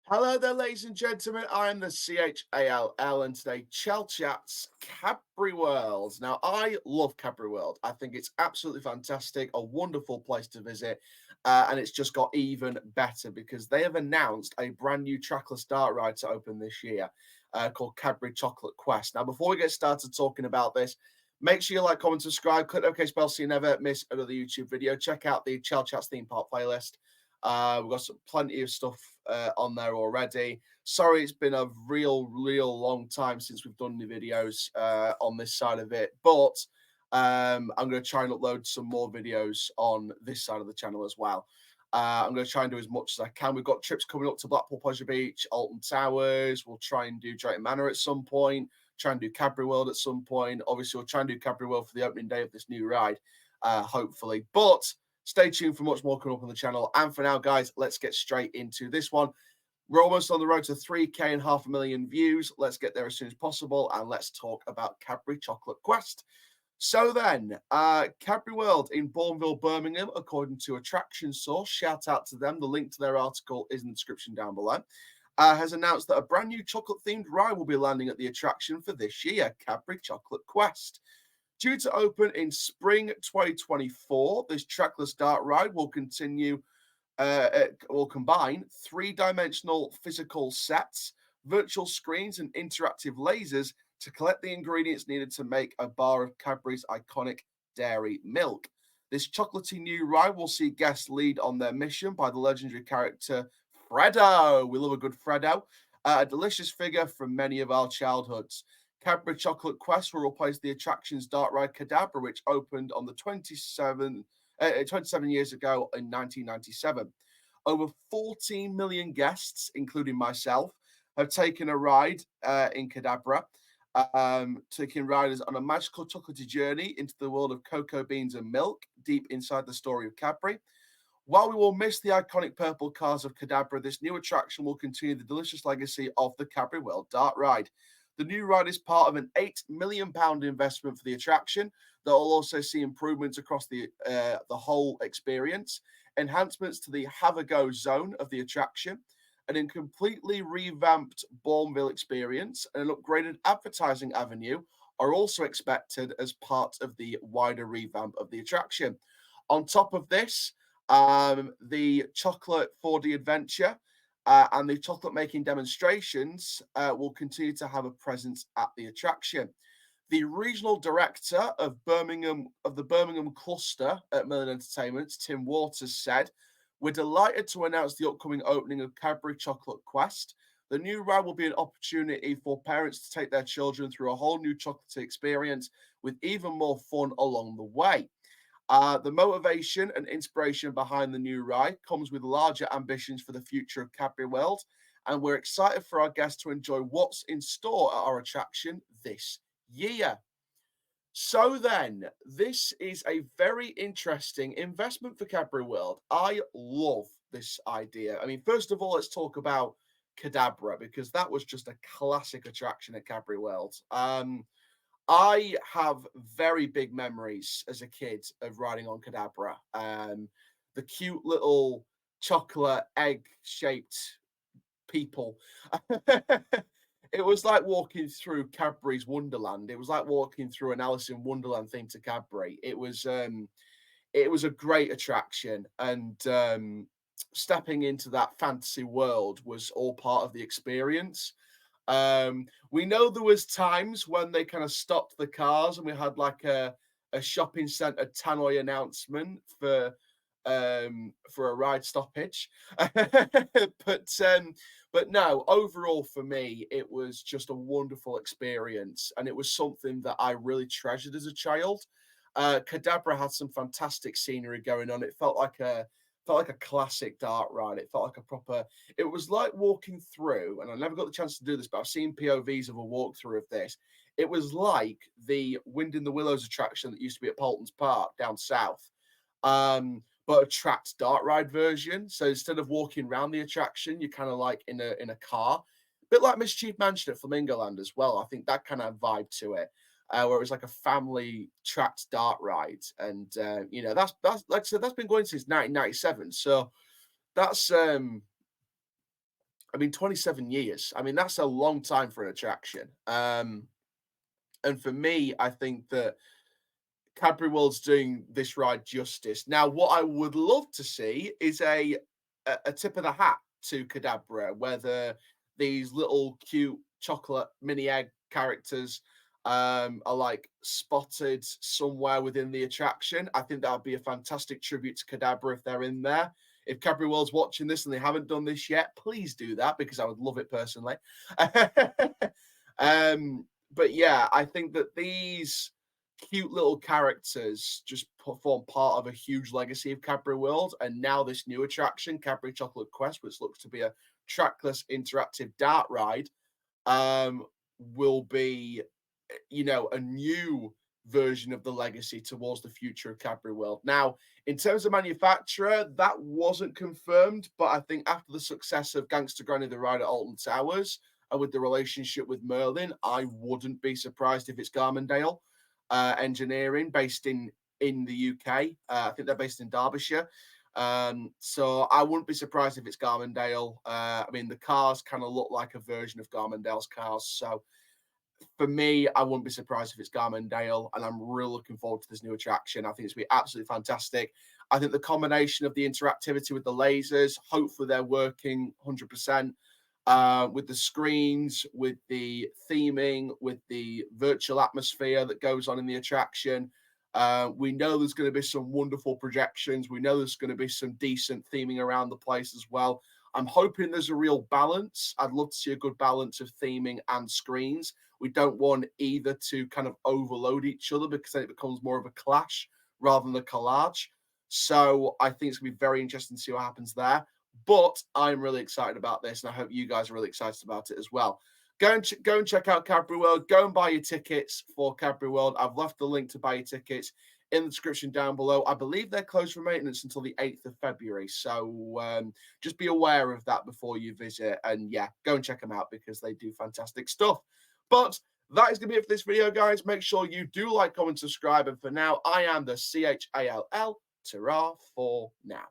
Hello there, ladies and gentlemen. I am the CHALL, and today Chall Chats Cadbury World. Now, I love Cadbury World. I think it's absolutely fantastic, a wonderful place to visit, and it's just got even better because they have announced a brand new trackless dart ride to open this year called Cadbury Chocolate Quest. Now, before we get started talking about this, make sure you like, comment, subscribe, click the OK bell so you never miss another YouTube video. Check out the Chall Chats Theme Park playlist. We've got plenty of stuff on there already. Sorry, it's been a real long time since we've done the videos on this side of it, but I'm going to try and upload some more videos on this side of the channel as well. I'm going to try and do as much as I can. We've got trips coming up to Blackpool Pleasure Beach, Alton Towers. We'll try and do Drayton Manor at some point. Try and do Cadbury World at some point. Obviously, we'll try and do Cadbury World for the opening day of this new ride, hopefully. But stay tuned for much more coming up on the channel. And for now, guys, let's get straight into this one. We're almost on the road to 3K and 500,000 views. Let's get there as soon as possible, and let's talk about Cadbury Chocolate Quest. So then, Cadbury World in Bourneville, Birmingham, according to Attraction Source, shout out to them. The link to their article is in the description down below. Has announced that a brand new chocolate-themed ride will be landing at the attraction for this year, Cadbury Chocolate Quest. Due to open in spring 2024, this trackless dart ride will combine three-dimensional physical sets, virtual screens, and interactive lasers to collect the ingredients needed to make a bar of Cadbury's iconic dairy milk. This chocolatey new ride will see guests lead on their mission by the legendary character Freddo. We love a good Freddo, a delicious figure from many of our childhoods. Cadbury Chocolate Quest will replace the attraction's dart ride Cadabra, which opened on the 27 years ago in 1997. Over 14 million guests, including myself, have taken a ride in Cadabra, taking riders on a magical chocolatey journey into the world of cocoa beans and milk, deep inside the story of Cadbury. While we will miss the iconic purple cars of Cadabra, this new attraction will continue the delicious legacy of the Cadbury World Dart Ride. The new ride is part of an £8 million investment for the attraction that will also see improvements across the whole experience, enhancements to the Have a Go zone of the attraction, and a completely revamped Bourneville experience and an upgraded advertising avenue are also expected as part of the wider revamp of the attraction. On top of this, the Chocolate 4D Adventure and the chocolate making demonstrations will continue to have a presence at the attraction. The regional director of the Birmingham cluster at Merlin Entertainment, Tim Waters, said, "We're delighted to announce the upcoming opening of Cadbury Chocolate Quest. The new ride will be an opportunity for parents to take their children through a whole new chocolate experience with even more fun along the way." The motivation and inspiration behind the new ride comes with larger ambitions for the future of Cadbury World, and we're excited for our guests to enjoy what's in store at our attraction this year. So then, this is a very interesting investment for Cadbury World. I love this idea. I mean, first of all, let's talk about Cadabra because that was just a classic attraction at Cadbury World. I have very big memories as a kid of riding on Cadabra. The cute little chocolate egg shaped people. It was like walking through Cadbury's Wonderland. It was like walking through an Alice in Wonderland theme to Cadbury. It was a great attraction, and stepping into that fantasy world was all part of the experience. We know there was times when they kind of stopped the cars and we had like a shopping centre tannoy announcement for a ride stoppage. But no, overall for me, it was just a wonderful experience, and it was something that I really treasured as a child. Cadabra had some fantastic scenery going on. It felt like a classic dart ride. It felt like a proper. It was like walking through, and I never got the chance to do this, but I've seen POVs of a walkthrough of this. It was like the Wind in the Willows attraction that used to be at Paulton's Park down south. But a tracked dart ride version. So instead of walking around the attraction, you're kind of like in a car. A bit like Mischief Mansion at Flamingo Land as well. I think that kind of vibe to it. Where it was like a family tracked dart ride, and that's like I said, that's been going since 1997. So that's I mean, 27 years. I mean, that's a long time for an attraction. And for me, I think that Cadbury World's doing this ride justice. Now, what I would love to see is a tip of the hat to Cadabra, whether these little cute chocolate mini egg characters are like spotted somewhere within the attraction. I think that would be a fantastic tribute to Cadabra if they're in there. If Cadbury World's watching this and they haven't done this yet, please do that because I would love it personally. But yeah, I think that these cute little characters just form part of a huge legacy of Cadbury World. And now this new attraction, Cadbury Chocolate Quest, which looks to be a trackless interactive dart ride, will be, a new version of the legacy towards the future of Cadbury World. Now, in terms of manufacturer, that wasn't confirmed, but I think after the success of Gangster Granny the Ride at Alton Towers, and with the relationship with Merlin, I wouldn't be surprised if it's Garmondale Engineering based in the UK. I think they're based in Derbyshire. So I wouldn't be surprised if it's Garmondale. I mean, the cars kind of look like a version of Garmondale's cars. So for me, I wouldn't be surprised if it's Garmondale, and I'm really looking forward to this new attraction. I think it's going to be absolutely fantastic. I think the combination of the interactivity with the lasers, hopefully they're working 100%, with the screens, with the theming, with the virtual atmosphere that goes on in the attraction. We know there's going to be some wonderful projections. We know there's going to be some decent theming around the place as well. I'm hoping there's a real balance. I'd love to see a good balance of theming and screens. We don't want either to kind of overload each other because then it becomes more of a clash rather than a collage. So I think it's going to be very interesting to see what happens there. But I'm really excited about this, and I hope you guys are really excited about it as well. Go and check out Cadbury World. Go and buy your tickets for Cadbury World. I've left the link to buy your tickets in the description down below. I believe they're closed for maintenance until the 8th of February. So just be aware of that before you visit. And yeah, go and check them out because they do fantastic stuff. But that is going to be it for this video, guys. Make sure you do like, comment, subscribe. And for now, I am the CHALL. Ta-ra for now.